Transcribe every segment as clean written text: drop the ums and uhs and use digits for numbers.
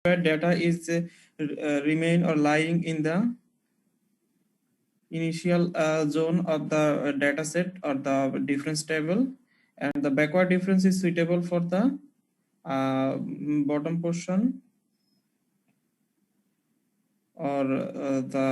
where data is remain or lying in the initial zone of the data set or the difference table, and the backward difference is suitable for the bottom portion or the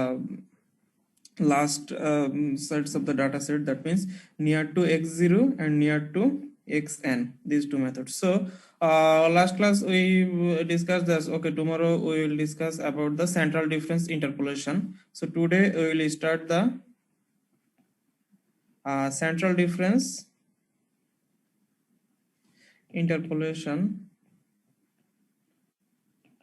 last sets of the data set, that means near to x0 and near to xn, these two methods. So last class we discussed this. Okay, tomorrow we will discuss about the central difference interpolation. So today we will start the central difference interpolation.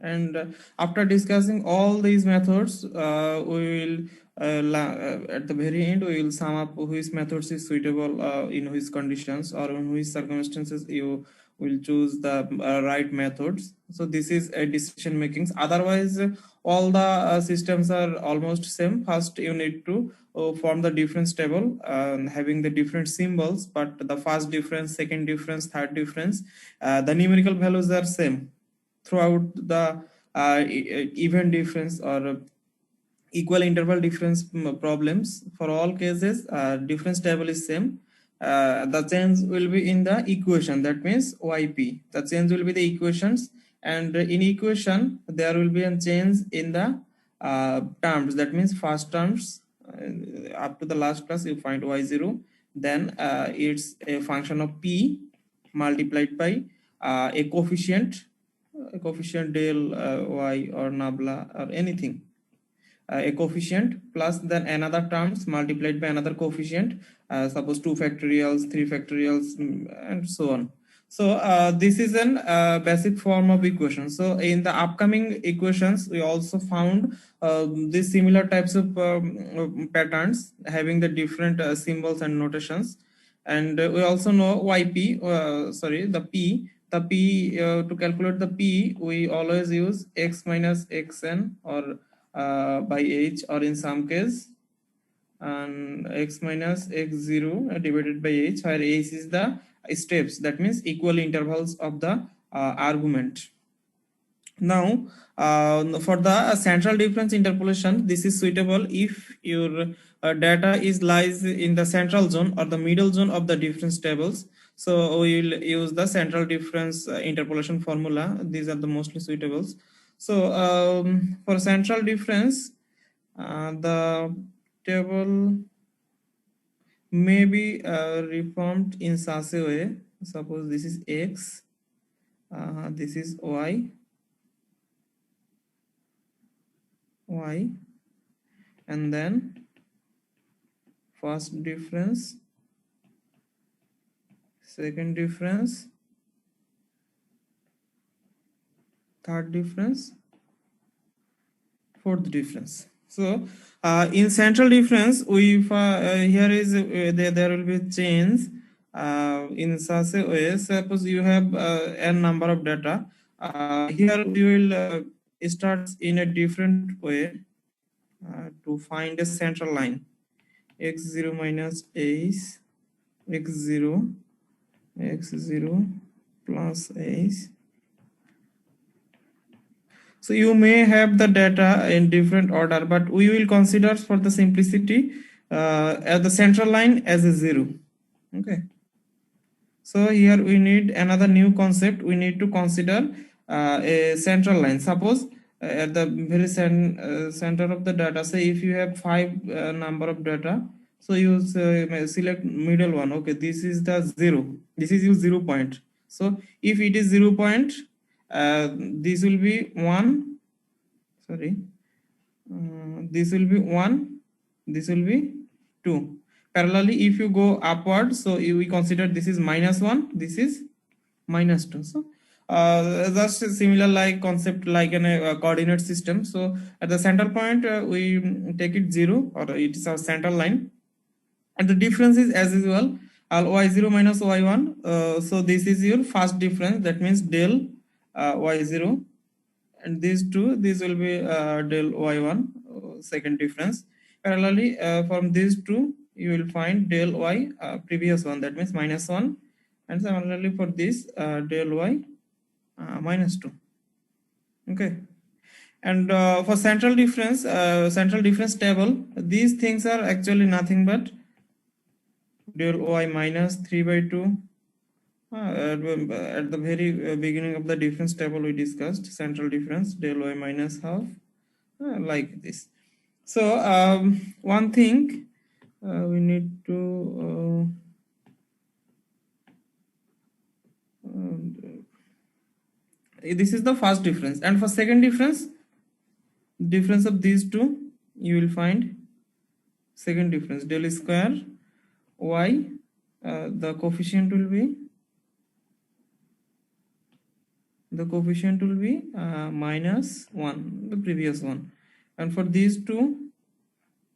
And after discussing all these methods, we will at the very end we will sum up which methods is suitable in which conditions or in which circumstances you will choose the right methods. So this is a decision makings. Otherwise, all the systems are almost same. First, you need to form the difference table having the different symbols, but the first difference, second difference, third difference, the numerical values are same throughout the event difference or equal interval difference problems. For all cases, difference table is same. The change will be in the equation, that means yp. The change will be the equations, and in equation there will be a change in the terms, that means first terms up to the last class you find y0, then it's a function of p multiplied by a coefficient del y or nabla or anything, a coefficient plus then another terms multiplied by another coefficient, suppose 2 factorials, 3 factorials, and so on. So this is an basic form of equation. So in the upcoming equations we also found these similar types of patterns having the different symbols and notations. And we also know yp, the p, to calculate the p we always use x minus xn or by h, or in some case and x minus x0 divided by h, where h is the steps, that means equal intervals of the argument. Now for the central difference interpolation, this is suitable if your data is lies in the central zone or the middle zone of the difference tables. So we will use the central difference interpolation formula. These are the mostly suitables. So for central difference, the table may be reformed in such a way. Suppose this is x, this is y, and then first difference, second difference, third difference, fourth difference. So in central difference, we here is there will be change in such a way. Suppose you have n number of data. Here we will start in a different way to find a central line. x0 minus h, x0, x0 plus h. So you may have the data in different order, but we will consider for the simplicity the central line as a 0. Okay. So here we need another new concept. We need to consider a central line. Suppose at the very center of the data, say if you have 5 number of data, so you select middle one. Okay, this is the 0. This is your 0 point. So if it is 0 point, this will be 1. Sorry, this will be 1. This will be 2. Parallelly, if you go upward, so we consider this is -1, this is -2. So just a similar like concept like in a coordinate system. So at the center point, we take it 0, or it is our central line, and the difference is as usual y0 minus y1. So this is your first difference, that means del y0, and these two, this will be del y1, second difference. Parallelly, from these two you will find del y, previous one, that means -1, and similarly for this del y -2. Okay. And for central difference table, these things are actually nothing but del y minus 3 by 2. At the very beginning of the difference table, we discussed central difference del y minus half, like this. So one thing we need to this is the first difference, and for second difference of these two, you will find second difference del square y, the coefficient will be minus 1, the previous one, and for these two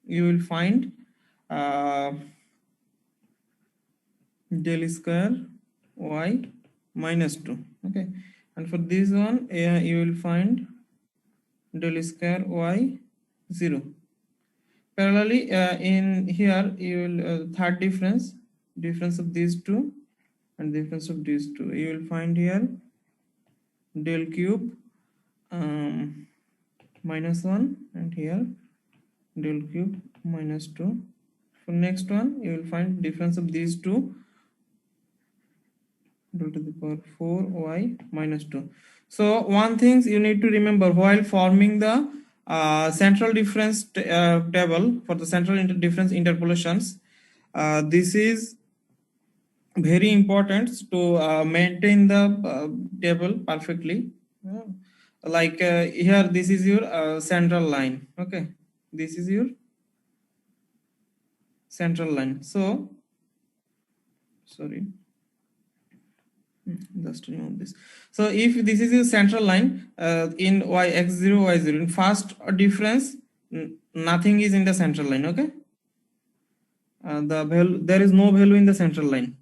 you will find uh, del square y minus 2. Okay, and for this one you will find del square y 0. Parallelly, in here you will third difference of these two and difference of these two, you will find here del cube minus 1, and here del cube minus 2. For next one, you will find difference of these two, del to the power 4y minus 2. So one thing you need to remember while forming the central difference table for the central difference interpolations, this is very important to maintain the table perfectly. Like here, this is your central line. Okay, this is your central line. So sorry, just remove this. So if this is your central line in x0 y0, in first difference, nothing is in the central line. Okay, the value, there is no value in the central line.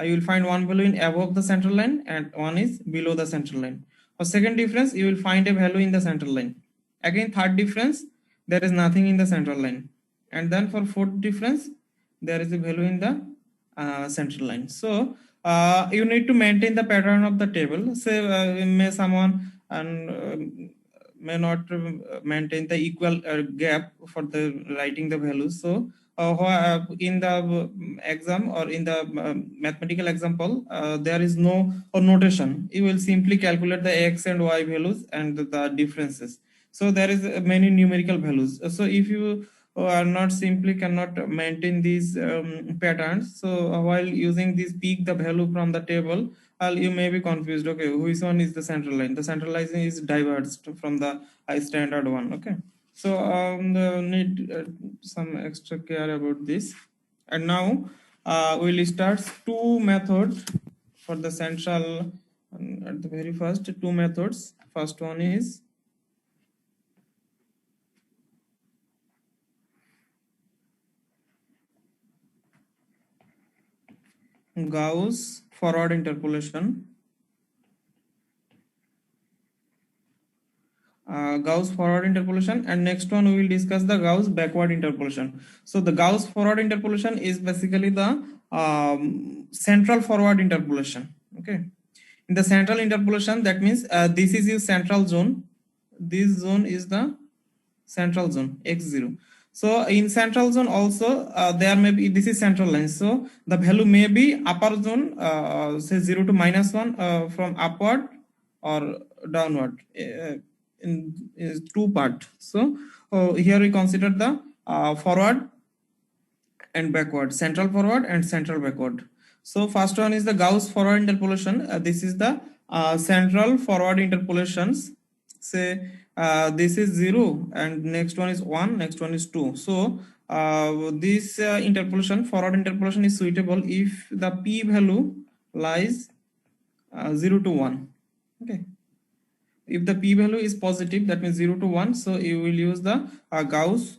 You will find one value in above the central line and one is below the central line. For second difference, you will find a value in the central line. Again, third difference, there is nothing in the central line. And then for fourth difference, there is a value in the central line. So you need to maintain the pattern of the table. Say may someone and may not maintain the equal gap for the writing the values. So in the exam or in the mathematical example, there is no notation. You will simply calculate the x and y values and the differences. So there is many numerical values. So if you are not simply cannot maintain these patterns, so while using this peak the value from the table, you may be confused. Okay, which one is the central line? The central line is diverged from the standard one. Okay. So need some extra care about this. And now we'll start two methods for the central. At the very first, two methods. First one is Gauss forward interpolation. Gauss forward interpolation, and next one we will discuss the Gauss backward interpolation. So the Gauss forward interpolation is basically the central forward interpolation. Okay, in the central interpolation, that means this is your central zone. This zone is the central zone x0. So in central zone also there may be, this is central line, so the value may be upper zone, say 0 to -1 from upward or downward in two part. So here we consider the forward and backward, central forward and central backward. So first one is the Gauss forward interpolation. This is the central forward interpolations. Say this is 0 and next one is 1, next one is 2. So this interpolation, forward interpolation, is suitable if the p value lies 0 to 1. Okay. If the p value is positive, that means 0 to 1, so you will use the Gauss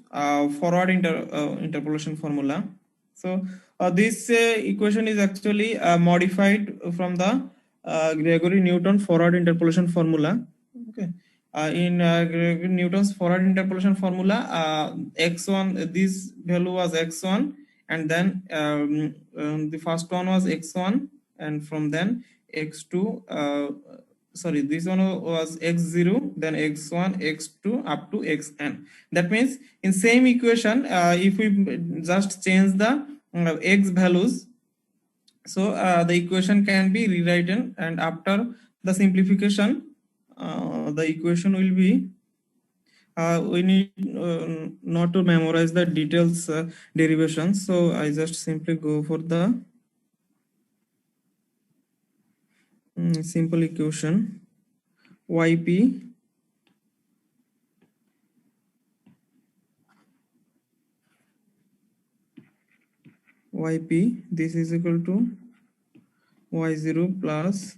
forward interpolation formula. So this equation is actually modified from the Gregory Newton forward interpolation formula. Okay. In Gregory Newton's forward interpolation formula, x1, this value was x1, and then the first one was x1, and from then x2 sorry, this one was x0, then x1, x2 up to xn. That means in same equation, if we just change the x values, so the equation can be rewritten, and after the simplification, the equation will be, we need not to memorize the details derivations, so I just simply go for the simple equation. Yp this is equal to y0 plus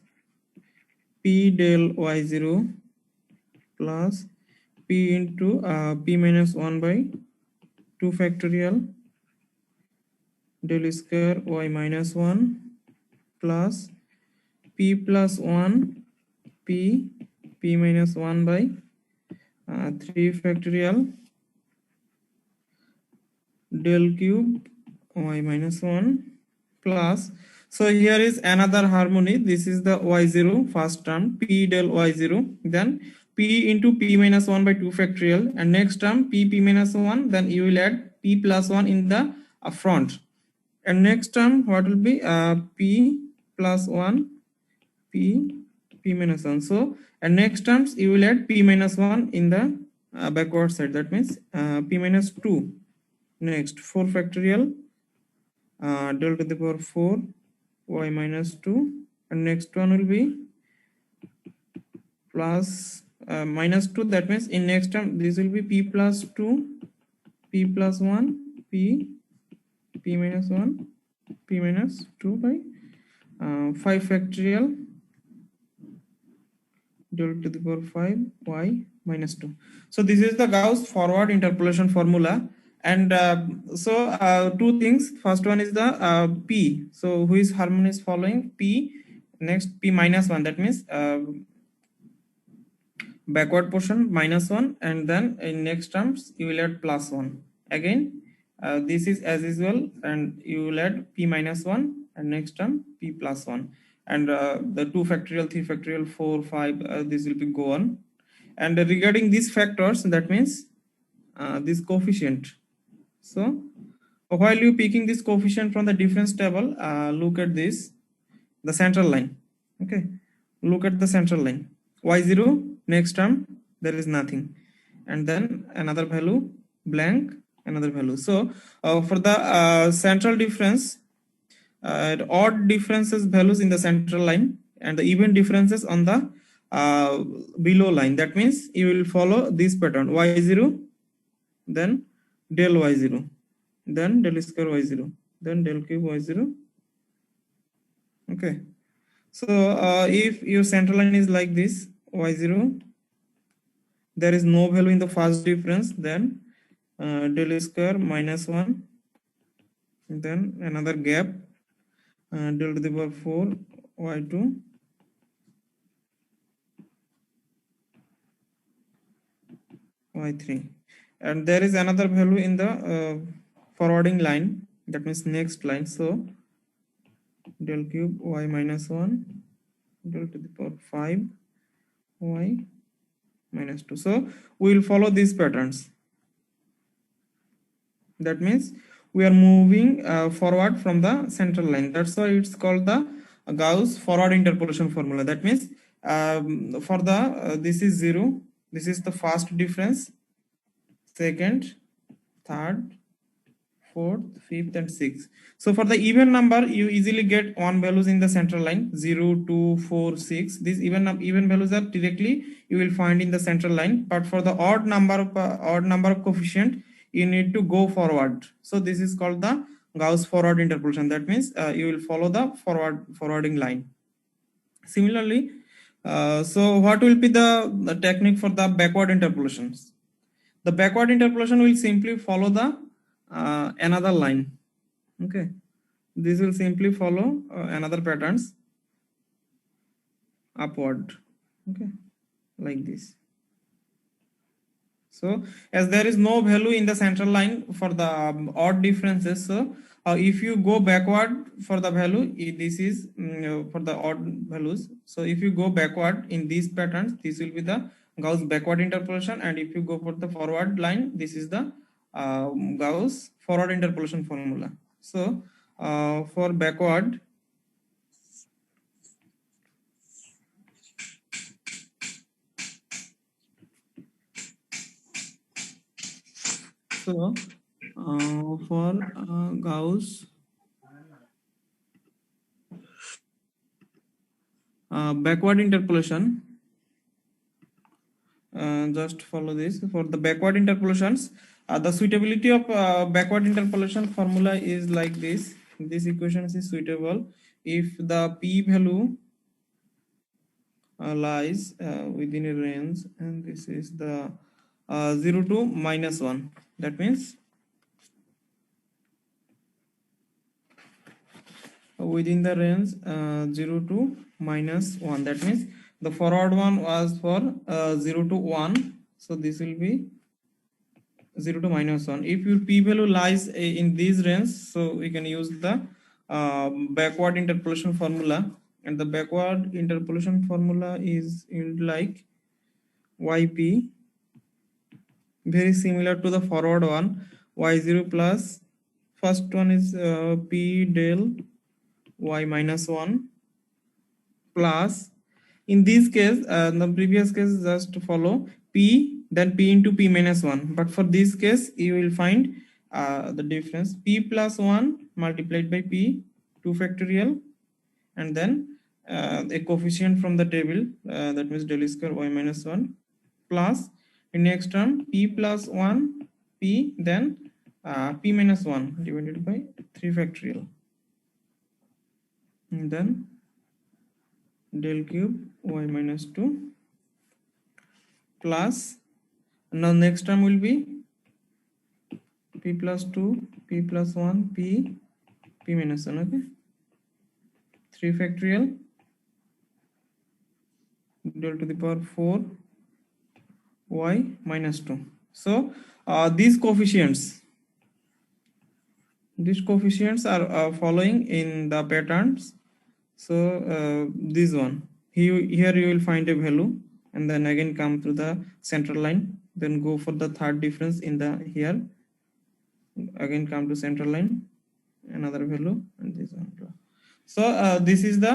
p del y0 plus p into p minus 1 by 2 factorial del square y minus 1 plus p plus 1 p minus 1 by 3 factorial del cube y minus 1 plus, so here is another harmony. This is the y0 first term, p del y0, then p into p minus 1 by 2 factorial, and next term p minus 1, then you will add p plus 1 in the front, and next term what will be p plus 1 p minus 1. So and next terms you will add p minus 1 in the backward side, that means p minus 2. Next 4 factorial del to the power 4 y minus 2, and next one will be plus minus 2, that means in next term this will be p plus 2 p plus 1 p minus 1 p minus 2 by 5 factorial del to the power 5 y minus 2. So this is the Gauss forward interpolation formula. And so two things. First one is the p. So whose harmony is following? P. Next p minus 1. That means backward portion minus 1, and then in next terms you will add plus 1. Again this is as usual, and you will add p minus 1, and next term p plus 1, and the 2 factorial, 3 factorial, 4, 5, this will be go on. And regarding these factors, that means this coefficient. So while you picking this coefficient from the difference table, look at this, the central line. Okay, look at the central line. Y0, next term there is nothing, and then another value blank, another value. So for the central difference, odd differences values in the central line, and the even differences on the below line. That means you will follow this pattern: y0, then del y0, then del square y0, then del cube y0. Okay, so if your central line is like this, y0, there is no value in the first difference, then del square minus 1, then another gap, del to the power 4 y2, y3, and there is another value in the forwarding line, that means next line. So del cube y minus 1, del to the power 5 y minus 2. So we will follow these patterns. That means we are moving forward from the central line. That's why it's called the Gauss forward interpolation formula. That means for the this is 0, this is the first difference, second, third, fourth, fifth, and sixth. So for the even number, you easily get one values in the central line, 0, 2, 4, 6. These even values are directly you will find in the central line. But for the odd number of coefficient, you need to go forward. So this is called the Gauss forward interpolation. That means you will follow the forwarding line. Similarly, so what will be the technique for the backward interpolations? The backward interpolation will simply follow the another line. Okay, this will simply follow another patterns upward. Okay, like this. So as there is no value in the central line for the odd differences, so If you go backward for the value, this is for the odd values. So if you go backward in these patterns, this will be the Gauss backward interpolation, and if you go for the forward line, this is the Gauss forward interpolation formula. So for backward, so for Gauss backward interpolation, just follow this. For the backward interpolations, the suitability of backward interpolation formula is like this. This equation is suitable if the p value lies within a range, and this is the 0 to -1. That means within the range 0 to -1. That means the forward one was for 0 to 1. So this will be 0 to -1. If your p value lies in these range, so we can use the backward interpolation formula, and the backward interpolation formula is like yp, very similar to the forward one, y0 plus, first one is p del y -1 plus, in this case the previous case just follow p then p into p -1, but for this case you will find the difference p plus 1 multiplied by p 2 factorial, and then a coefficient from the table, that means del square y -1 plus in next term p plus 1 p, then p -1 divided by 3 factorial, and then del cube y -2 plus, now next term will be p plus 2 p plus 1 p -1, okay, 3 factorial del to the power 4 y -2. So these coefficients are following in the patterns. So this one, here you will find a value, and then again come to the central line, then go for the third difference in the here, again come to central line, another value, and this one. So this is the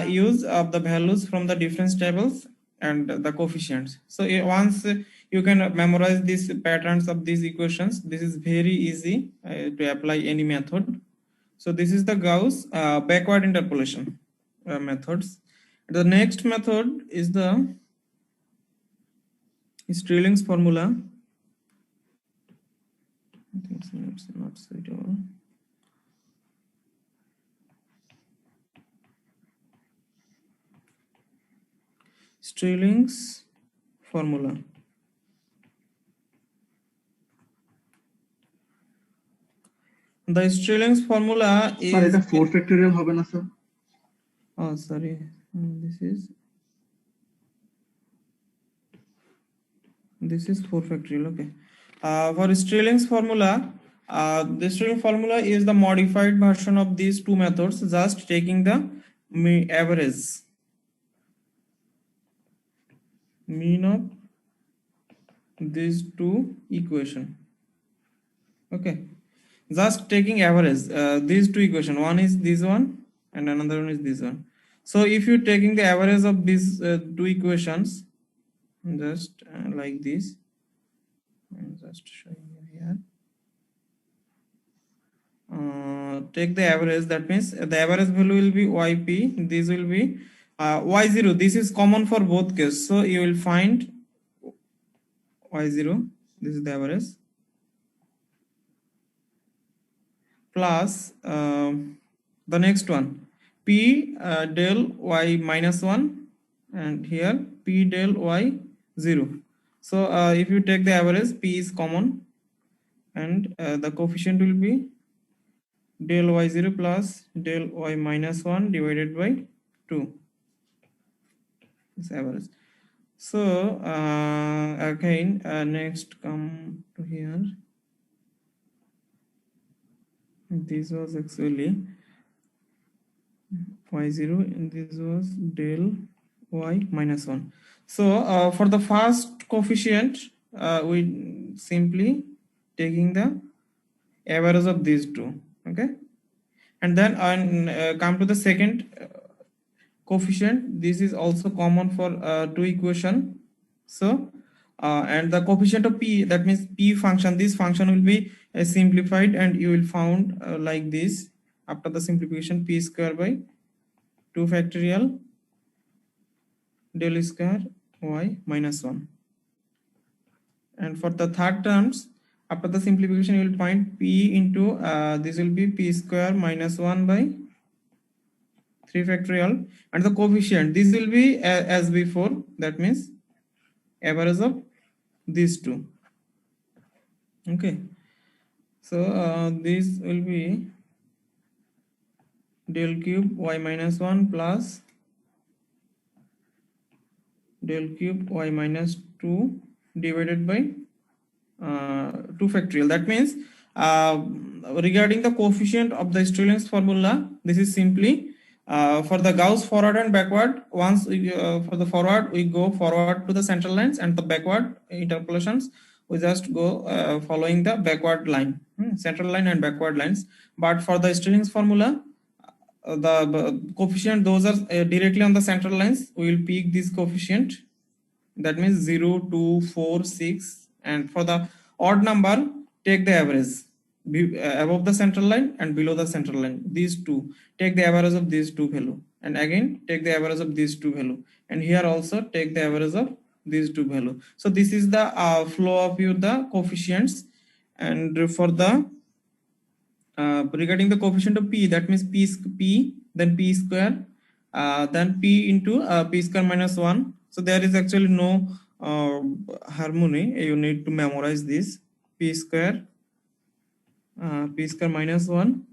use of the values from the difference tables and the coefficients. So once you can memorize these patterns of these equations, this is very easy to apply any method. So this is the Gauss backward interpolation methods. The next method is the Stirling's formula. I think it's not suitable. Stirling's formula. The Stirling's formula is. Sir, এটা 4 factorial হবে না sir? Oh, sorry. This is 4 factorial. Okay. For Stirling's formula, the Stirling formula is the modified version of these two methods, just taking the average, mean of these two equation. Okay, just taking average these two equation, one is this one and another one is this one. So if you taking the average of these two equations, just like this, I'm just showing you here. Take the average, that means the average value will be yp, this will be y0, this is common for both cases, so you will find y0, this is the average, plus the next one p del y -1, and here p del y 0. So if you take the average, p is common, and the coefficient will be del y0 plus del y -1 divided by 2. This average. So again next come to here. this was actually y0 and this was del y minus 1. So for the first coefficient, we simply taking the average of these two, okay, and then come to the second coefficient. This is also common for two equation. So and the coefficient of p, that means p function, this function will be simplified and you will found like this. After the simplification, p square by 2 factorial del square y minus 1. And for the third terms, after the simplification, you will find p into this will be p square minus 1 by 3 factorial, and the coefficient, this will be as before, that means average of these two. Okay, so this will be del cube y minus 1 plus del cube y minus 2 divided by 2 factorial. That means regarding the coefficient of the Stirling's formula, this is simply for the Gauss forward and backward. Once we, for the forward, we go forward to the central lines, and the backward interpolations, we just go following the backward line, central line and backward lines. But for the Stirling's formula, the coefficient, those are directly on the central lines. We will pick this coefficient, that means 0, 2, 4, 6, and for the odd number, take the average above the central line and below the central line. These two, take the average of these two value, and again take the average of these two value, and here also take the average of these two value. So this is the flow of the coefficients. And for the regarding the coefficient of p, that means p then p square, then p into p square minus 1. So there is actually no harmony. You need to memorize this. P square minus 1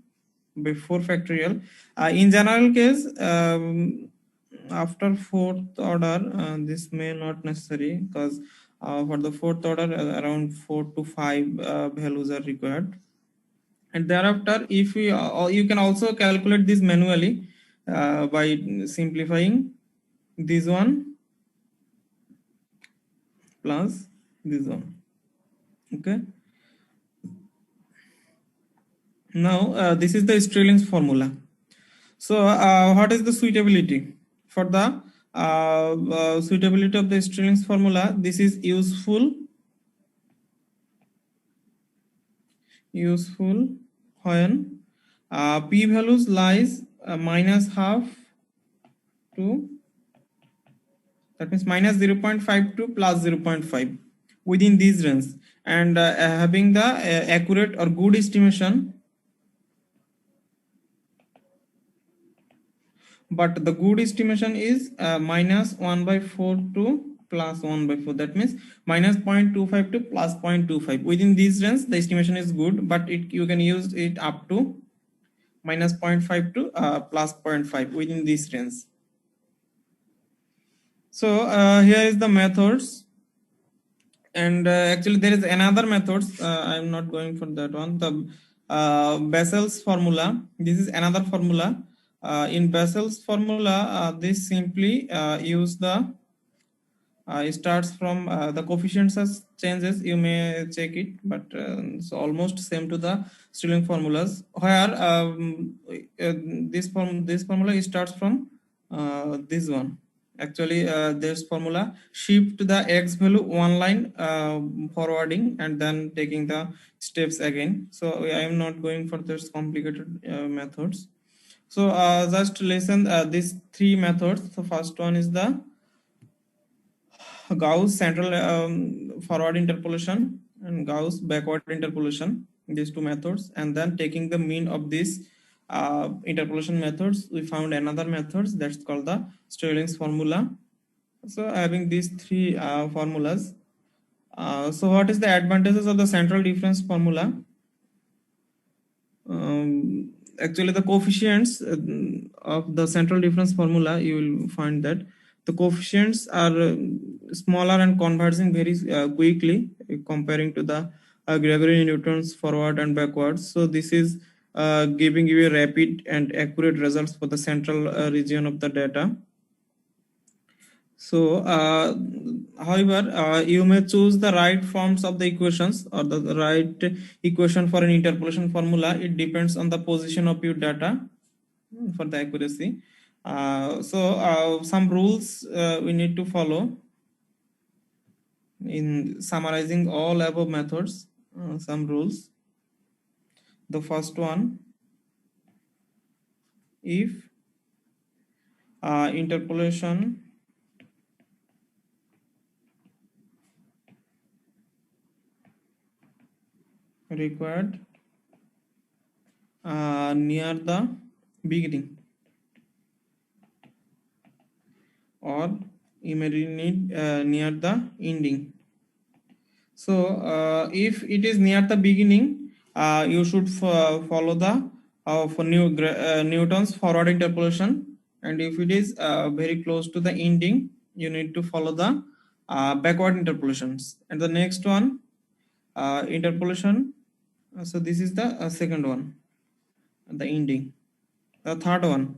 by 4 factorial. In general case, after fourth order, this may not necessary, because for the fourth order, around 4 to 5 values are required. And thereafter, if you can also calculate this manually by simplifying this one plus this one. Okay. Now this is the Stirling's formula. So what is the suitability? For the suitability of the Stirling's formula, this is useful when p values lies minus half to, that means minus 0.5 to plus 0.5 within these range, and having the accurate or good estimation. But the good estimation is minus 1 by 4 to plus 1 by 4. That means minus 0.25 to plus 0.25. Within these range, the estimation is good, but you can use it up to minus 0.5 to plus 0.5 within this range. So here is the methods. And actually there is another methods. I'm not going for that one. The Bessel's formula. This is another formula. In Bessel's formula, this simply use the it starts from the coefficients as changes. You may check it, but it's almost same to the Stirling formulas. Where this formula starts from this one. Actually, this formula shift the x value one line forwarding and then taking the steps again. So I am not going for this complicated methods. So just listen these three methods. The first one is the Gauss central forward interpolation and Gauss backward interpolation, these two methods, and then taking the mean of these interpolation methods, we found another methods that's called the Stirling's formula. So having these three formulas, so what is the advantages of the central difference formula? Actually, the coefficients of the central difference formula, you will find that the coefficients are smaller and converging very quickly comparing to the Gregory Newton's forward and backwards. So this is giving you a rapid and accurate results for the central region of the data. So, however, you may choose the right forms of the equations or the right equation for an interpolation formula. It depends on the position of your data for the accuracy. Some rules we need to follow in summarizing all above methods. Some rules. The first one, if interpolation required near the beginning, or you may need near the ending. So if it is near the beginning, you should follow the for Newton's forward interpolation, and if it is very close to the ending, you need to follow the backward interpolations. And the next one, interpolation. So this is the second one, the ending. The third one,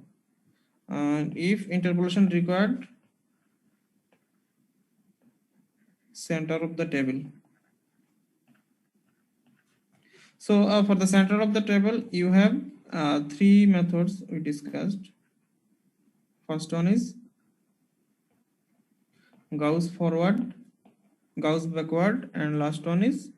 if interpolation required center of the table. So for the center of the table, you have three methods we discussed. First one is Gauss forward, Gauss backward, and last one is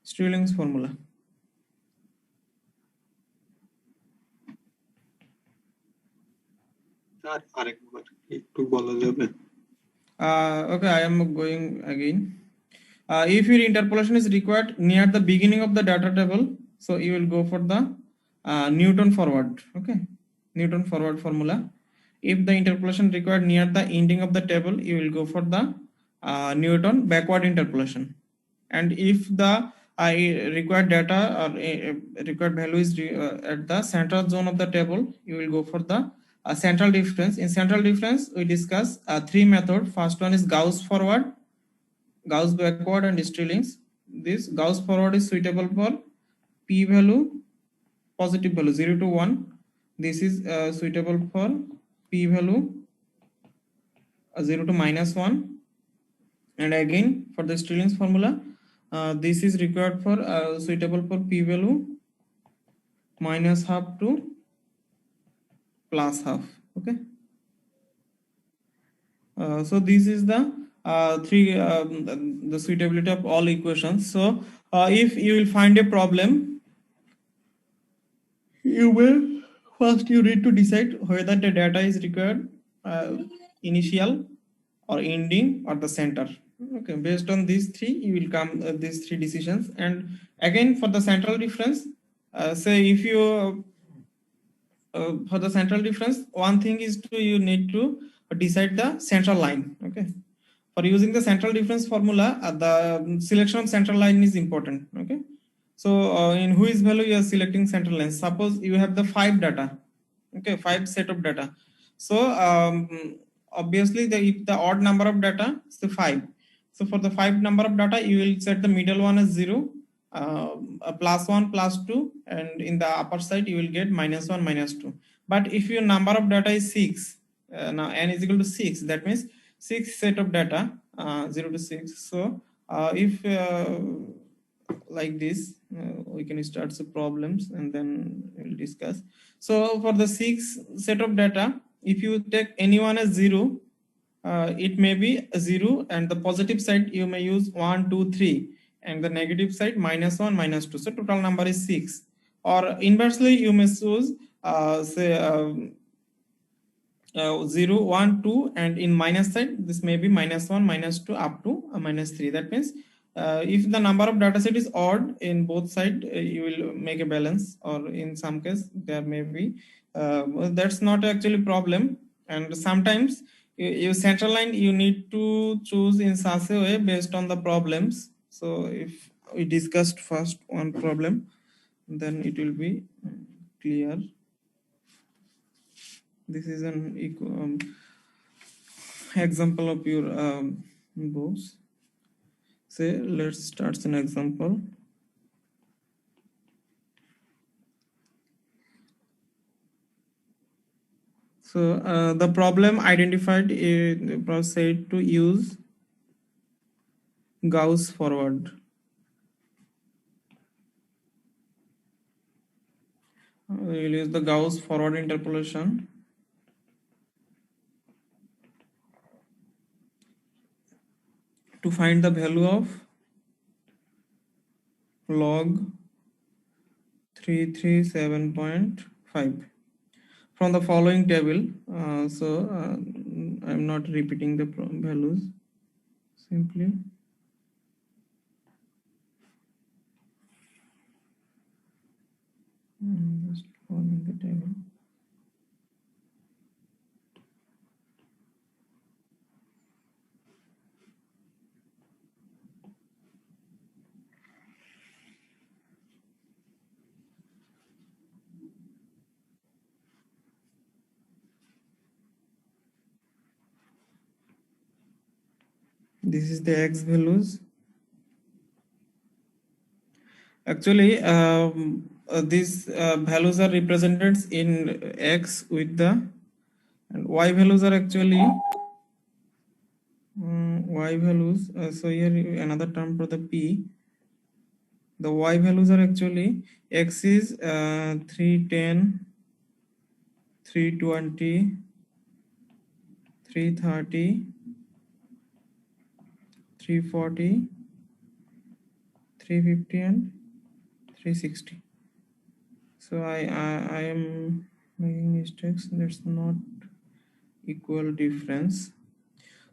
Stirling's formula. Okay, I am going again. If your interpolation is required near the beginning of the data table, so you will go for the Newton forward. Okay, Newton forward formula. If the interpolation required near the ending of the table, you will go for the Newton backward interpolation. And if the required data or required value is at the central zone of the table, you will go for the central difference. In central difference, we discuss three methods. First one is Gauss forward, Gauss backward, and Stirling's. This Gauss forward is suitable for p value, positive value 0 to 1. This is suitable for p value 0 to -1. And again, for the Stirling's formula, this is required for suitable for p value -half to +half. Okay. So this is the the suitability of all equations. So if you will find a problem, you will first you need to decide whether the data is required initial or ending or the center. Okay, based on these three, you will come these three decisions. And again, for the central difference, say if you for the central difference, one thing is to you need to decide the central line. Okay, for using the central difference formula, the selection of central line is important. Okay, so in whose value you are selecting central line. Suppose you have the 5 data. Okay, 5 set of data. So obviously if the odd number of data is the 5. So for the 5 number of data, you will set the middle one as 0, a +1, +2, and in the upper side you will get -1, -2. But if your number of data is 6, now n is equal to 6, that means 6 set of data, 0 to 6. So if like this, we can start some problems and then we'll discuss. So for the 6 set of data, if you take anyone as 0, it may be a 0, and the positive side you may use 1, 2, 3, and the negative side -1, -2. So total number is 6. Or inversely, you may choose say 0, 1, 2, and in minus side this may be -1, -2 up to -3. That means if the number of data set is odd in both sides, you will make a balance, or in some case there may be that's not actually problem. And sometimes your central line you need to choose in such a way based on the problems. So if we discussed first one problem, then it will be clear. This is an example of your box. Say let's start an example. So the problem identified is said to use Gauss forward. We will use the Gauss forward interpolation to find the value of log 337.5 from the following table. I'm not repeating the values, simply just following the table. This is the x values. Actually, these values are represented in x with the, and y values are actually y values. So here another term for the p. The y values are actually x is 310, 320, 330, 340, 350 and 360. So I am making mistakes. That's not equal difference.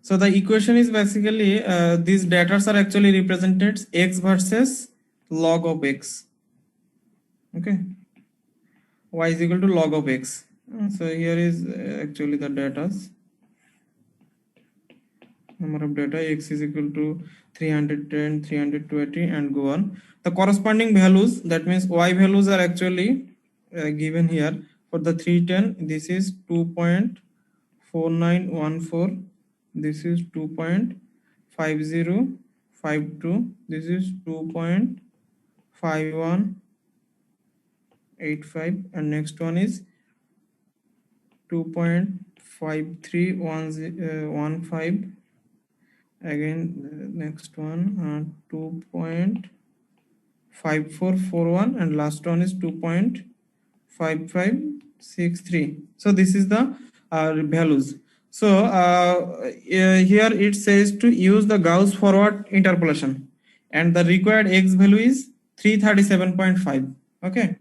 So the equation is basically these data are actually represented x versus log of x. Okay, y is equal to log of x. So here is actually the data. Number of data x is equal to 310, 320 and go on. The corresponding values, that means y values, are actually given here. For the 310, this is 2.4914, this is 2.5052, this is 2.5185, and next one is 2.5315. Again next one 2.5441, and last one is 2.5563. so this is the values. So here it says to use the Gauss forward interpolation, and the required x value is 337.5. okay,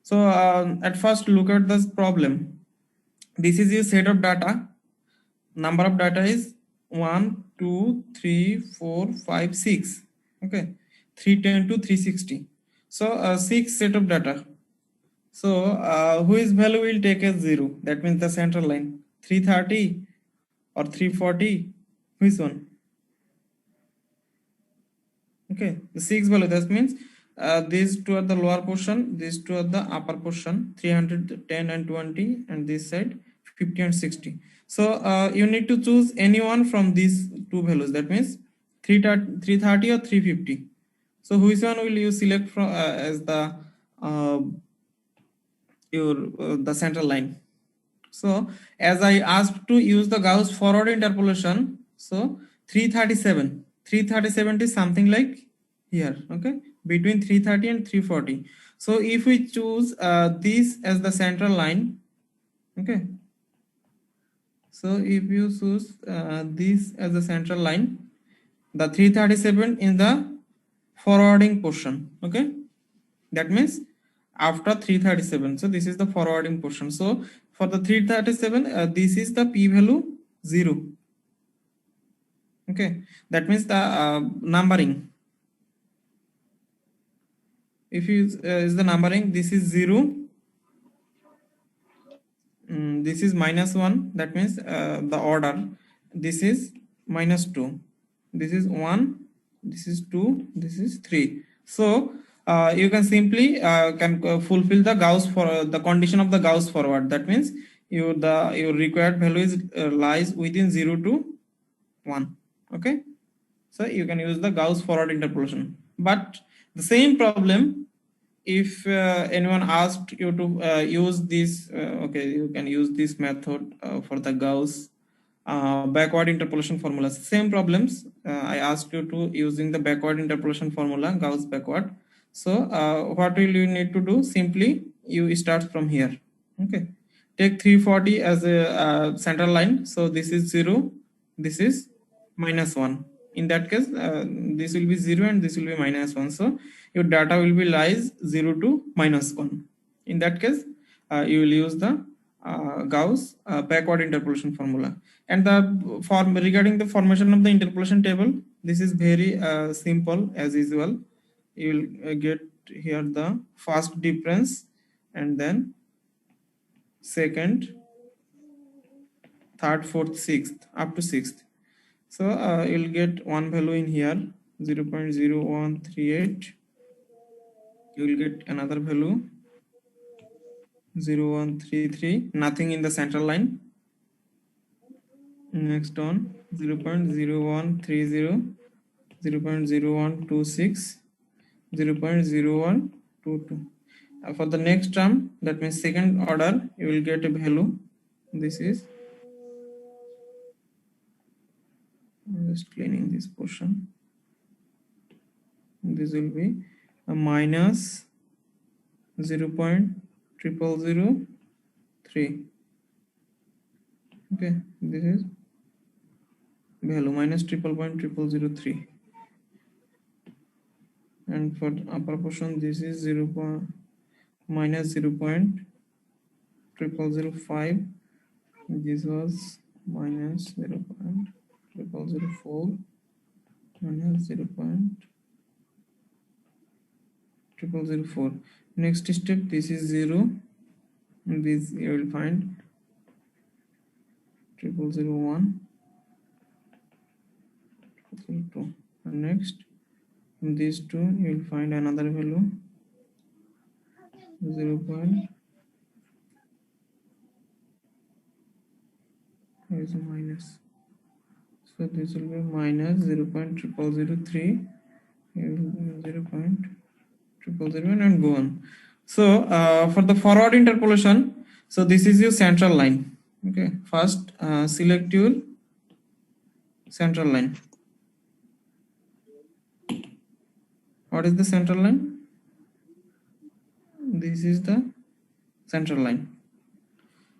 so at first look at this problem. This is your set of data. Number of data is 1, 2, 3, 4, 5, 6. Okay, 310 to 360. So 6 set of data. So whose value will take as 0? That means the central line. 330 or 340. Which one? Okay, the 6 value. That means these two are the lower portion, these two are the upper portion, 310 and 20, and this side 50 and 60. So you need to choose any one from these two values. That means 330 or 350. So which one will you select from as the the central line? So as I asked to use the Gauss forward interpolation, so 337 is something like here, okay, between 330 and 340. So if we choose this as the central line, okay, so if you choose this as the central line, the 337 in the forwarding portion, okay, that means after 337. So this is the forwarding portion. So for the 337, this is the p value 0. Okay, that means the numbering. If you is the numbering, this is 0. This is -1. That means the order. This is -2. This is 1. This is 2. This is 3. So you can simply fulfill the Gauss for the condition of the Gauss forward. That means your required value is lies within 0 to 1. Okay, so you can use the Gauss forward interpolation. But the same problem, if anyone asked you to use this, okay, you can use this method for the Gauss backward interpolation formulas. Same problems. I asked you to using the backward interpolation formula, Gauss backward. So what will you need to do? Simply you start from here. Okay, take 340 as a center line. So this is 0, this is -1. In that case, this will be 0 and this will be -1. So your data will be lies 0 to -1. In that case, you will use the Gauss backward interpolation formula. And the form regarding the formation of the interpolation table, this is very simple as usual. You will get here the first difference and then second, third, fourth, sixth, up to sixth. So you'll get one value in here, 0.0138. You will get another value, 0.133, nothing in the central line. Next one, 0.0130, 0.0126, 0.0122. For the next term, that means second order, you will get a value. This is, I'm just cleaning this portion. This will be a minus 0.0003. Okay, this is value minus 0.0003. And for upper portion, this is 0. Minus 0.0005. This was minus 0.0004, minus 0.0004. Next step, this is 0. This you will find 0.001, 0.02. And next, in these two, you will find another value 0. Here is a minus. So this will be minus 0.0003, 0.001 and go on. So for the forward interpolation, so this is your central line. Okay, first select your central line. What is the central line? This is the central line.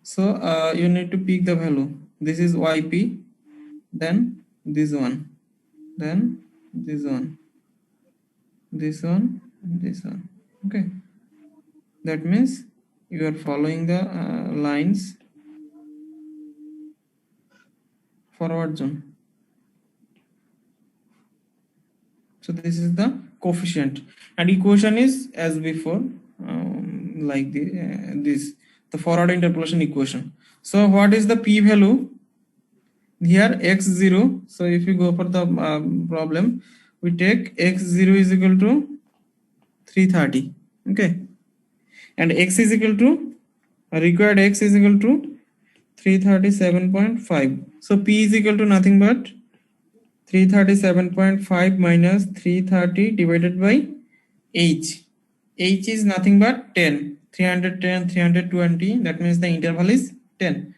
So you need to pick the value. This is YP, then this one, then this one, this one, and this one. Okay, that means you are following the lines forward zone. So this is the coefficient, and equation is as before, like this, the forward interpolation equation. So what is the p value? Here x0. So if you go for the problem, we take x0 is equal to 330. Okay, and x is equal to required x is equal to 337.5. So p is equal to nothing but 337.5 minus 330 divided by h. H is nothing but 10. 310, 320. That means the interval is 10.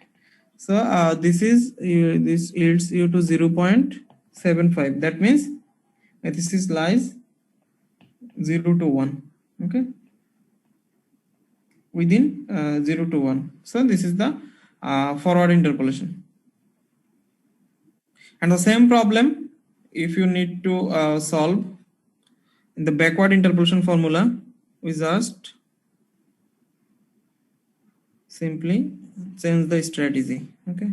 So this yields you to 0.75. That means this is lies 0 to 1. Okay, within 0 to 1. So this is the forward interpolation. And the same problem, if you need to solve in the backward interpolation formula, we just simply change the strategy. Okay,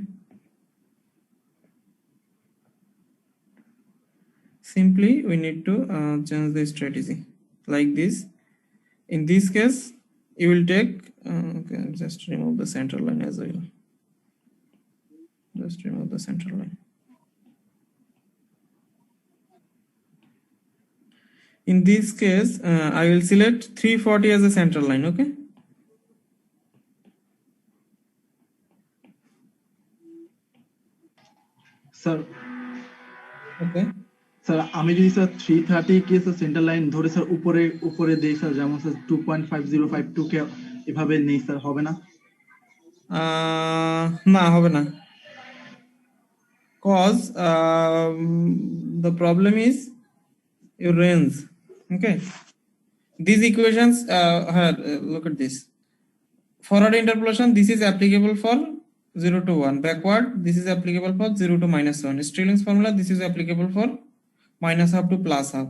simply we need to change the strategy like this. In this case, you will take okay, just remove the central line as well. Just remove the central line. In this case, I will select 340 as a central line. Okay, Sir, Okay. Sir আমি যদি sir 330 কে sir centre line ধরে sir উপরে উপরে দেই sir, যেমন sir 2.5052 কে এভাবে নেই sir, হবে না? না, হবে না, cause the problem is your range. Okay, these equations, here, look at this. Forward interpolation, this is applicable for 0 to 1. Backward, this is applicable for 0 to -1. Stirling's formula, this is applicable for -half to +half.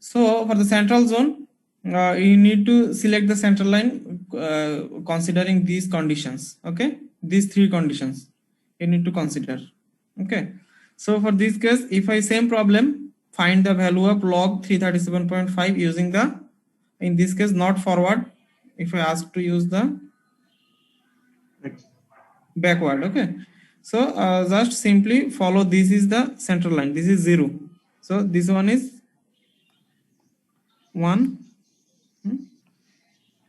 So for the central zone, you need to select the central line considering these conditions. Okay, these three conditions you need to consider. Okay, so for this case, if I same problem, find the value of log 337.5 using the, in this case, not forward. If I ask to use the backward. Okay, so just simply follow, this is the central line, this is 0, so this one is 1,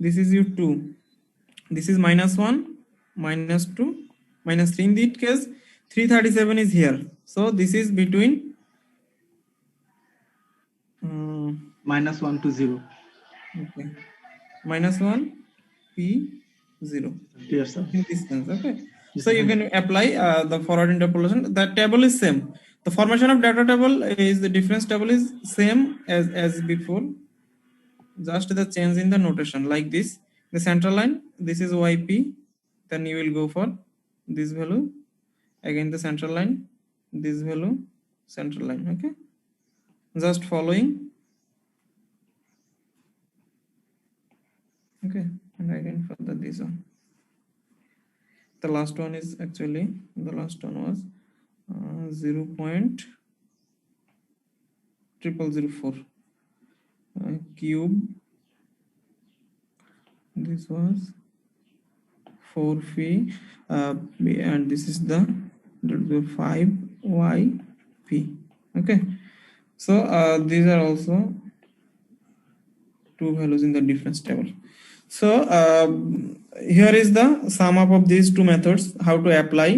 this is your 2, this is -1, -2, -3. In this case 337 is here, so this is between -1 to 0. okay, -1 p0 Yes sir. in this sense. Okay, Yes, so you sir. can apply the forward interpolation. The table is same, the formation of data table is, the difference table is same as before, just the change in the notation, like this. The central line, this is yp, then you will go for this value, again the central line, this value, central line. Okay, just following. Okay, and again for the this one, the last one is actually, the last one was 0.0004 cube, this was 4 phi, and this is the 5 yp. Okay, so these are also two values in the difference table. So here is the sum up of these two methods, how to apply,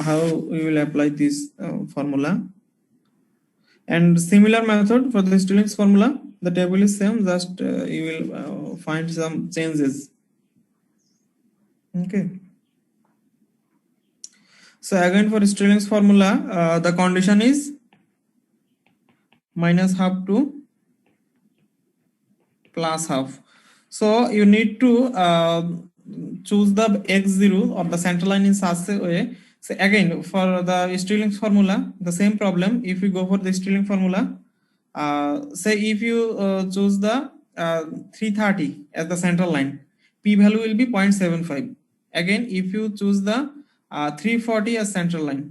how we will apply this formula. And similar method for the Stirling's formula, the table is same, just you will find some changes. Okay, so again for Stirling's formula, the condition is -half to +half. So you need to choose the x0 or the central line in such a way. So again for the Stirling's formula, the same problem. If you go for the Stirling formula, say if you choose the 330 as the central line, p value will be 0.75. Again, if you choose the 340 as central line,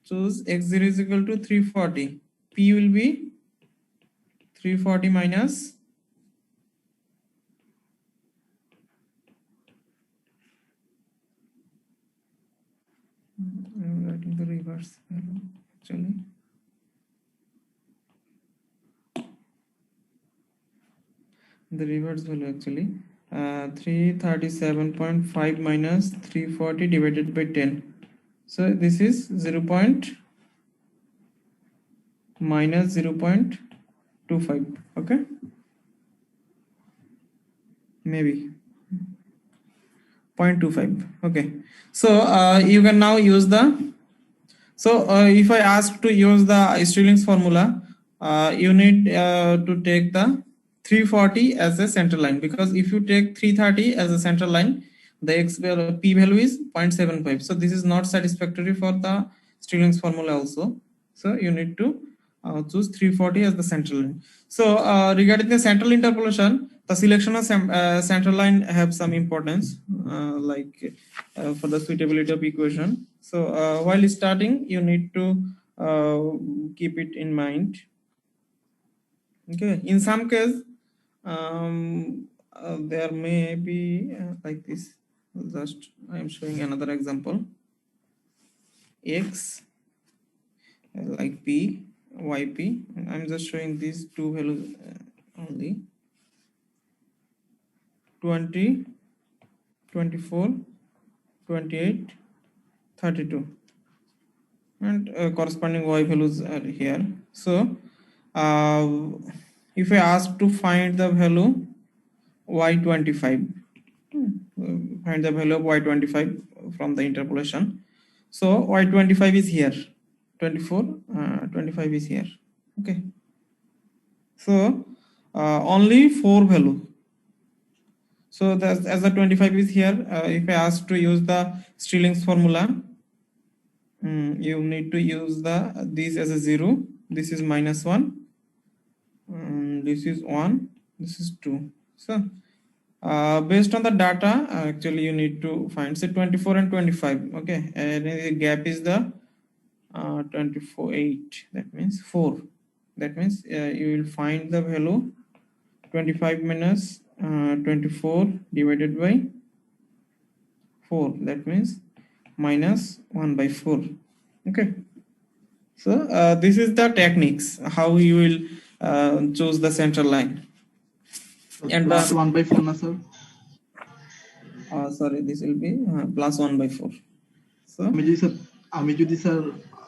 choose x0 is equal to 340, p will be 340 minus I'm writing the reverse value actually. The reverse value actually 337.5 minus 340 divided by 10. So this is 0. Minus 0.25. Okay, maybe 0.25. Okay, so you can now use the, so if I ask to use the Stirling's formula, you need to take the 340 as a central line, because if you take 330 as a central line, the x value, p value is 0.75. So this is not satisfactory for the Stirling's formula also. So you need to choose 340 as the central line. So regarding the central interpolation, the selection of central line have some importance, like for the suitability of equation. So while starting, you need to keep it in mind. Okay, in some case there may be like this. Just I am showing another example. X like p, yp. I'm just showing these two values only. 20, 24, 28, 32. and corresponding y values are here. So if I ask to find the value y25, find the value of y25 from the interpolation. So y25 is here, 24, 25 is here. Okay. So only 4 value. So as the 25 is here, if I ask to use the Stirling's formula, you need to use this as a 0. This is -1. This is 1. This is 2. So based on the data, actually you need to find say 24 and 25. Okay, and the gap is the 24 8. That means 4. That means you will find the value 25 minus 24 divided by 4. That means -1/4. Okay. So this is the techniques how you will choose the central line. And plus 1/4 na sir? Sorry, this will be plus 1/4. So আমি যদি sir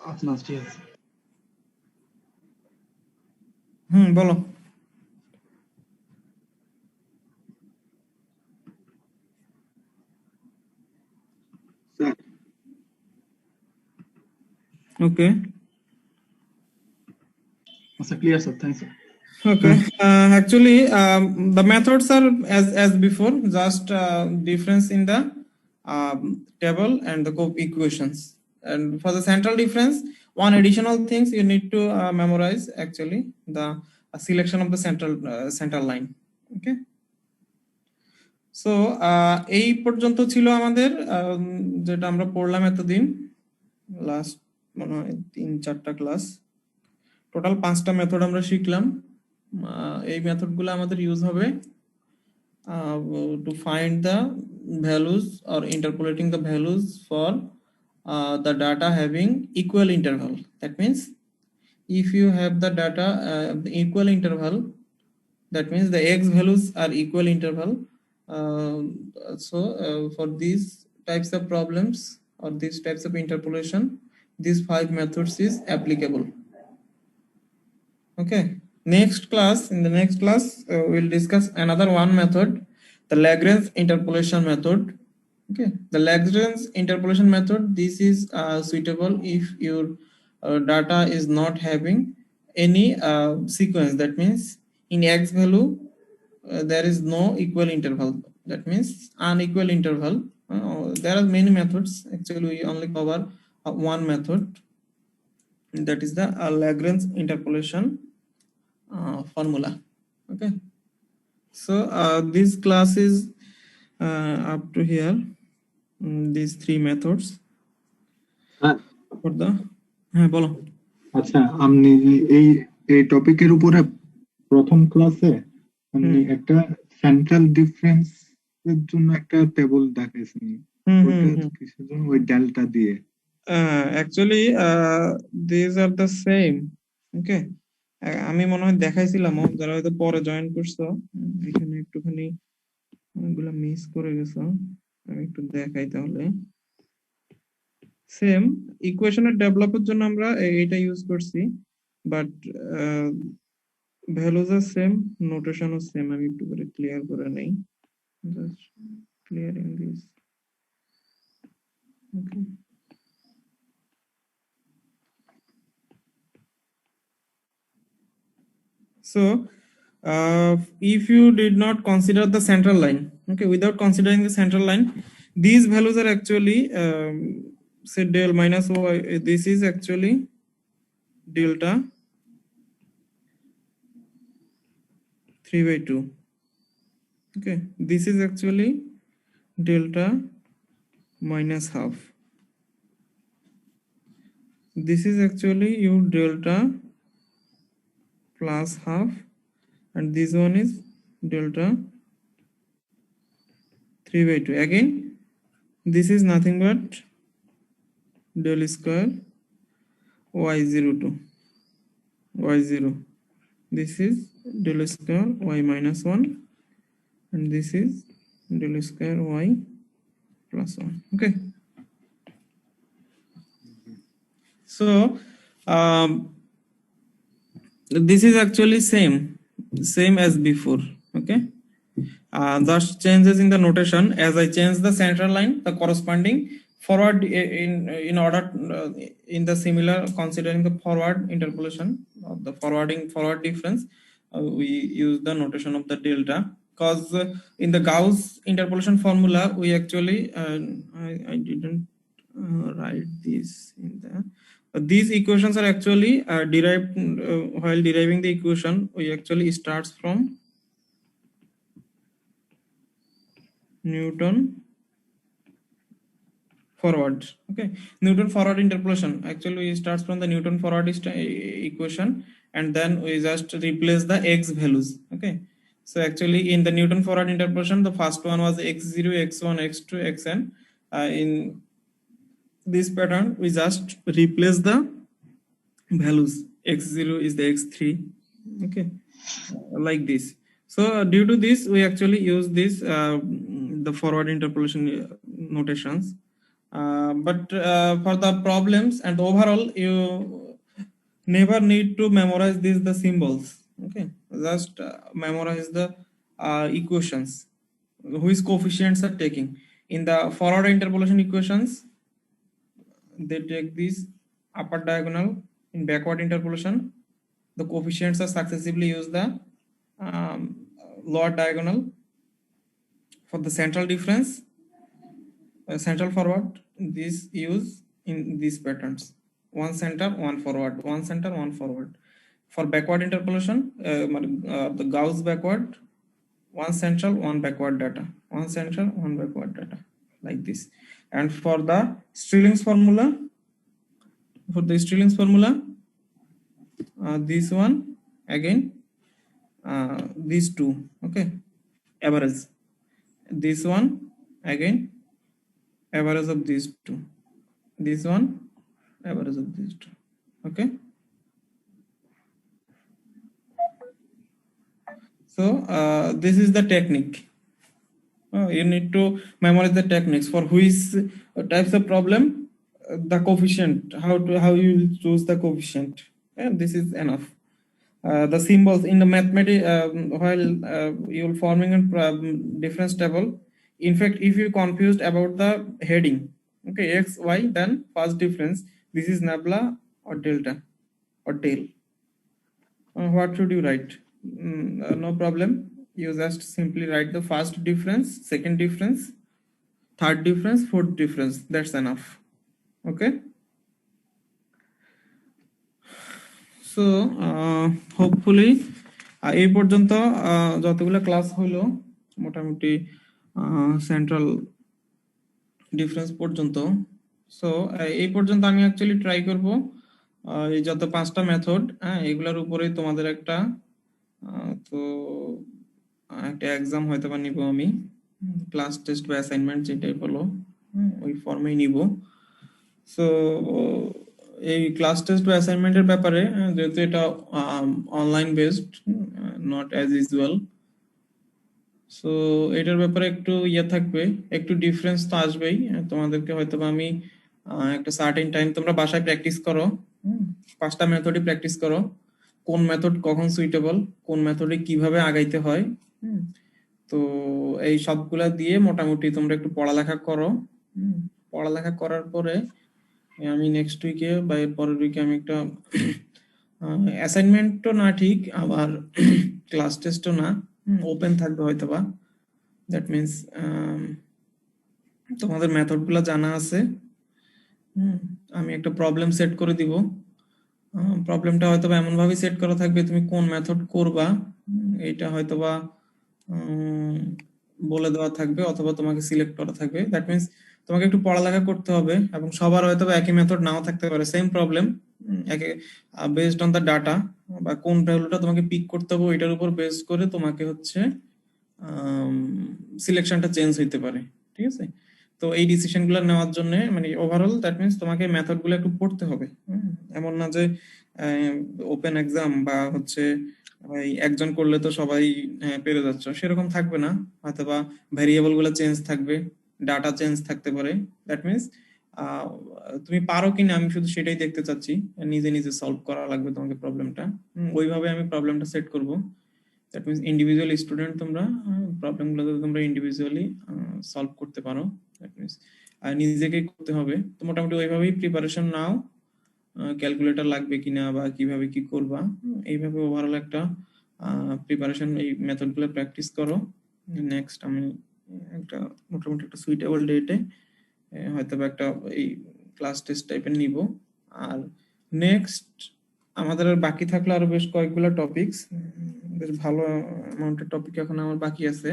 আচ্ছা ঠিক আছে বলো। Okay. Clear, sir. Thanks, sir. Okay. Actually, the methods are as before, just difference in the table and the equations. And for the central difference, one additional things you need to memorize actually the selection of the central line. Okay. So এই পর্যন্ত ছিল আমাদের যেটা আমরা পড়লাম এতদিন last মনে হয় 3-4টা ক্লাস টোটাল 5টা মেথড আমরা শিখলাম এই মেথডগুলো আমাদের ইউজ হবে to find the values or interpolating the values for the data having equal interval. That means if you have the data equal interval, that means the x values are equal interval. So for these types of problems or these types of interpolation, these 5 methods is applicable. Okay. In the next class, we'll discuss another one method, the Lagrange interpolation method. Okay, the Lagrange interpolation method, this is suitable if your data is not having any sequence. That means in x value, there is no equal interval. That means unequal interval. There are many methods. Actually, we only cover one method. That is the Lagrange interpolation formula. Okay. So this class is up to here. These 3 methods. For the বলো। আচ্ছা আপনি এই টপিকের উপরে প্রথম ক্লাসে আপনি একটা সেন্ট্রাল ডিফারেন্স এর জন্য একটা টেবল দেখাইছেন ওটা কিসের জন্য ওই ডেল্টা দিয়ে actually these are the same. Okay, আমি মনে হয় দেখাইছিলাম যারা হয়তো পরে জয়েন করছো এখানে একটুখানি এগুলা মিস করে গেছো আমি একটু দেখাই তাহলে সেম ইকুয়েশনের ডেভেলপের জন্য আমরা এটা ইউজ করছি বাট ভ্যালুজ আর সেম নোটেশনও সেম আমি একটু করে ক্লিয়ার করে নেই just clearing this okay so if you did not consider the central line, okay, without considering the central line, these values are actually say del minus y. This is actually delta 3/2. Okay, this is actually delta minus half. This is actually your delta plus half, and this one is delta 3/2. Again, this is nothing but del square y02 y0. This is del square y minus 1, and this is del square y plus 1. Okay. So this is actually same as before. Okay, just changes in the notation. As I change the central line, the corresponding forward in order in the similar, considering the forward interpolation of the forward difference, we use the notation of the delta, because in the Gauss interpolation formula we actually I didn't write this in the these equations are actually derived while deriving the equation. We actually starts from Newton forward. Okay, Newton forward interpolation actually starts from the Newton forward equation, and then we just replace the x values. Okay, so actually in the Newton forward interpolation, the first one was x0, x1, x2, xn. In this pattern we just replace the values. X0 is the x3. Okay, like this. So due to this we actually use this the forward interpolation notations. But for the problems and overall, you never need to memorize these the symbols. Okay, just memorize the equations, which coefficients are taking in the forward interpolation equations. They take this upper diagonal. In backward interpolation, the coefficients are successively use the um, lower diagonal. For the central difference, central forward, this use in these patterns: one center, one forward, one center, one forward. For backward interpolation, the Gauss backward, one central, one backward data, one central, one backward data, like this. And for the Stirling's formula, this one again, these two. Okay, average. This one again, average of these two. This one, average of these two. Okay, so this is the technique. You need to memorize the techniques for which types of problem, the coefficient, how you will choose the coefficient, and this is enough. The symbols in the mathematics, while you're forming a difference table, in fact if you confused about the heading, okay, x y, then first difference, this is nabla or delta or tail. What should you write? No problem, you just simply write the first difference, second difference, third difference, fourth difference. That's enough. Okay, so hopefully এই পর্যন্ত যতগুলো class হইলো মোটামুটি central difference পর্যন্ত। So এই পর্যন্ত আমি actually try করব এই যত পাঁচটা মেথড, হ্যাঁ, এগুলোর উপরেই তোমাদের একটা তো একটা এক্সাম হয়তো বা নিব আমি, ক্লাস টেস্ট বা অ্যাসাইনমেন্ট যেটাই বলো, ওই ফর্মেই নিব। সো এই ক্লাস টেস্ট বা অ্যাসাইনমেন্টের ব্যাপারে, যেহেতু এটা online based, not as usual, so এটার ব্যাপারে একটু ইয়ে থাকবে, একটু ডিফারেন্স তো আসবেই। তোমাদেরকে হয়তো আমি একটা সার্টেন টাইম তোমরা বাসায় প্র্যাকটিস করো, পাঁচটা মেথডই প্র্যাকটিস করো, কোন মেথড কখন সুইটেবল, কোন মেথডে কিভাবে আগাইতে হয়। তো এই সবগুলা দিয়ে মোটামুটি তোমরা একটু পড়ালেখা করো। পড়ালেখা করার পরে আমি নেক্সট উইকে বা এর পরের উইকে আমি একটা অ্যাসাইনমেন্টও না ঠিক, আবার ক্লাস টেস্টও না, ওপেন থাকবে হয়তোবা। দ্যাট মিনস তোমাদের মেথডগুলো জানা আছে, আমি একটা প্রবলেম সেট করে দিব। প্রবলেমটা হয়তোবা এমন ভাবে সেট করা থাকবে, তুমি কোন মেথড করবা এটা হয়তোবা বলে দেওয়া থাকবে, অথবা তোমাকে সিলেক্ট করা থাকবে। দ্যাট মিনস তোমাকে একটু পড়ালেখা করতে হবে, এবং সবার হয়তো একই মেথড নাও থাকতে পারে, same problem, based on the data, বা কোন ভ্যালুটা তোমাকে পিক করতে হবে এটার উপর বেস করে তোমাকে হচ্ছে সিলেকশনটা চেঞ্জ হইতে পারে। ঠিক আছে, তো এই ডিসিশনগুলো নেওয়ার জন্য মানে ওভারঅল দ্যাট মিনস তোমাকে মেথডগুলো একটু পড়তে হবে। এমন না যে ওপেন এক্সাম বা হচ্ছে একজন করলে তো সবাই পেরে যাচ্ছ, সেরকম থাকবে না। হয়তোবা ভ্যারিয়েবল গুলো চেঞ্জ থাকবে, ডাটা চেঞ্জ থাকতে পারে। দ্যাট মিনস তুমি পারো কিনা আমি শুধু সেটাই দেখতে চাচ্ছি, নিজে নিজে সলভ করা লাগবে তোমাকে প্রবলেমটা। ওইভাবে আমি প্রবলেমটা সেট করব। দ্যাট মিনস ইন্ডিভিজুয়াল স্টুডেন্ট তোমরা প্রবলেমগুলো তোমরা ইন্ডিভিজুয়ালি সলভ করতে পারো। দ্যাট মিনস নিজেকেই করতে হবে। তো মোটামুটি ওইভাবেই প্রিপারেশন নাও, ক্যালকুলেটর লাগবে কিনা বা কিভাবে কি করবা, এইভাবে ওভারঅল একটা প্রিপারেশন এই মেথডগুলো প্র্যাকটিস করো। নেক্সট আমি একটা মোটামুটি একটা সুইটেবল ডেটে হয়তো একটা এই ক্লাস টেস্ট টাইপের নিব। আর নেক্সট আমাদের আর বাকি থাকলো আরো বেশ কয়েকগুলো টপিকস, বেশ ভালো অ্যামাউন্টের টপিক এখন আমার বাকি আছে।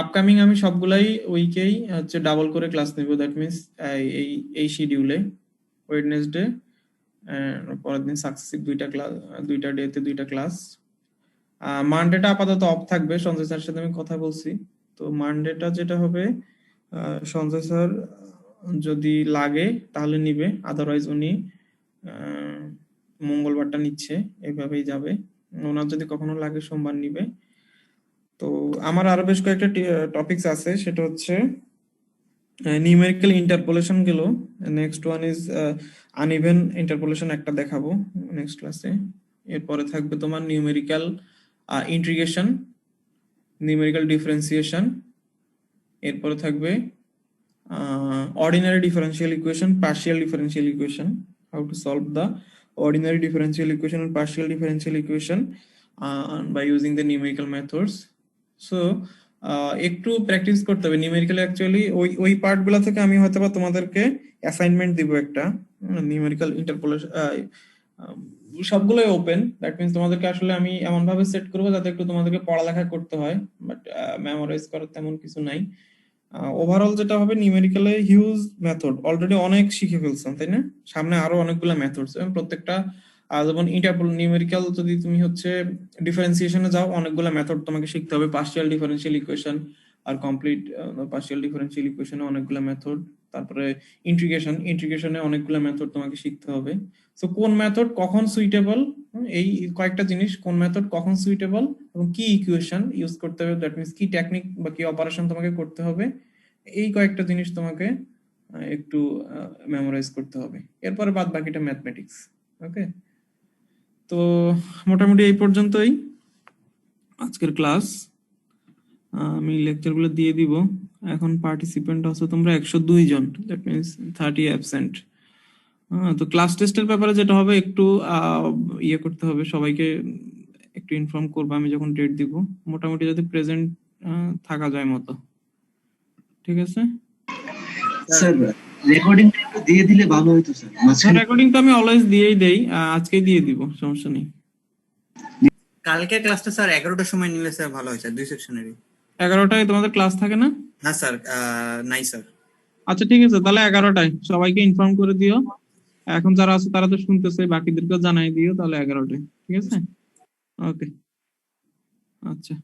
আপকামিং আমি সবগুলাই উইকেই হচ্ছে ডাবল করে ক্লাস নেব। দ্যাট মিনস এই এই শিডিউলে ওয়েডনেসডে পরের দিন সাকসেসিভ দুইটা ডেতে দুইটা ক্লাস। মানডেটা আপাতত অফ থাকবে, সঞ্জয় স্যারের সাথে আমি কথা বলছি। তো মানডেটা যেটা হবে সঞ্জয় স্যার যদি লাগে তাহলে নিবে, আদারওয়াইজ উনি মঙ্গলবারটা নিচ্ছে, এইভাবেই যাবে। ওনার যদি কখনো লাগে সোমবার নিবে। তো আমার আরো বেশ কয়েকটা টপিকস আছে, সেটা হচ্ছে নিউমেরিক্যাল ইন্টারপোলেশন গেল, next one is uneven interpolation একটা দেখাবো নেক্সট ক্লাসে। এরপরে থাকবে তোমার নিউমেরিক্যাল ইন্টিগ্রেশন, নিউমেরিক্যাল ডিফারেন্সিয়েশন, এরপরে থাকবে ordinary differential equation, partial differential equation, how to solve the ordinary differential equation and partial differential equation by using the numerical methods. So একটু practice করতে হবে নিউমেরিক্যাল। অ্যাকচুয়ালি ওই পার্টগুলো থেকে আমি হয়তো বা তোমাদেরকে অ্যাসাইনমেন্ট দিব একটা, নিউমেরিক্যাল ইন্টারপোলেশন সবগুলোই ওপেন। দ্যাট মিনস তোমাদেরকে আসলে আমি এমন ভাবে সেট করবো যাতে একটু তোমাদেরকে পড়ালেখা করতে হয়, বাট মেমোরাইজ করার তেমন কিছু নাই। ওভারঅল যেটা হবে নিউমেরিক্যালে হিউজ মেথড অলরেডি অনেক শিখে ফেলছেন, তাই না? সামনে আরো অনেকগুলো মেথডস, এবং প্রত্যেকটা যেমন নিউমেরিক্যাল যদি তুমি হচ্ছে ডিফারেন্সিয়েশনে যাও, অনেকগুলো মেথড তোমাকে শিখতে হবে। পার্শিয়াল ডিফারেন্সিয়াল ইকুয়েশন আর কমপ্লিট পার্শিয়াল ডিফারেন্সিয়াল ইকুয়েশনে অনেকগুলো মেথড, তারপরে ইন্টিগ্রেশনে অনেকগুলো মেথড তোমাকে শিখতে হবে। সো কোন মেথড কখন সুইটেবল, এই কয়েকটা জিনিস, কোন মেথড কখন সুইটেবল এবং কি ইকুয়েশন ইউজ করতে হবে, দ্যাট মিনস কি টেকনিক বা কি অপারেশন তোমাকে করতে হবে, এই কয়েকটা জিনিস তোমাকে একটু মেমোরাইজ করতে হবে। এরপরে বাদ বাকিটা ম্যাথমেটিক্স। ওকে, তো মোটামুটি এই পর্যন্তই আজকের ক্লাস। আমি লেকচারগুলো দিয়ে দিব। এখন পার্টিসিপেন্ট আছে তোমরা 102 জন, দ্যাট মিনস 30 অ্যাবসেন্ট। তো ক্লাস টেস্টের ব্যাপারে যেটা হবে একটু ইয়ে করতে হবে, সবাইকে একটু ইনফর্ম করবো আমি যখন ডেট দিব, মোটামুটি যাতে প্রেজেন্ট থাকা যায় মতো। ঠিক আছে স্যার, রেকর্ডিংটা একটু দিয়ে দিলে ভালো হতো স্যার। রেকর্ডিং তো আমি অলওয়েজ দিয়েই দেই, আজকেই দিয়ে দিব, সমস্যা নেই। কালকে ক্লাসটা স্যার 11টার সময় নিলে স্যার ভালো হয় স্যার, দুই সেকশনেরই। 11টায় তোমাদের ক্লাস থাকে না? না স্যার, নাই স্যার। আচ্ছা ঠিক আছে, তাহলে 11টায় সবাইকে ইনফর্ম করে দিও। এখন যারা আছে তারা তো শুনতেছে, বাকিদেরকেও জানাই দিও তাহলে 11টায়। ঠিক আছে, ওকে, আচ্ছা।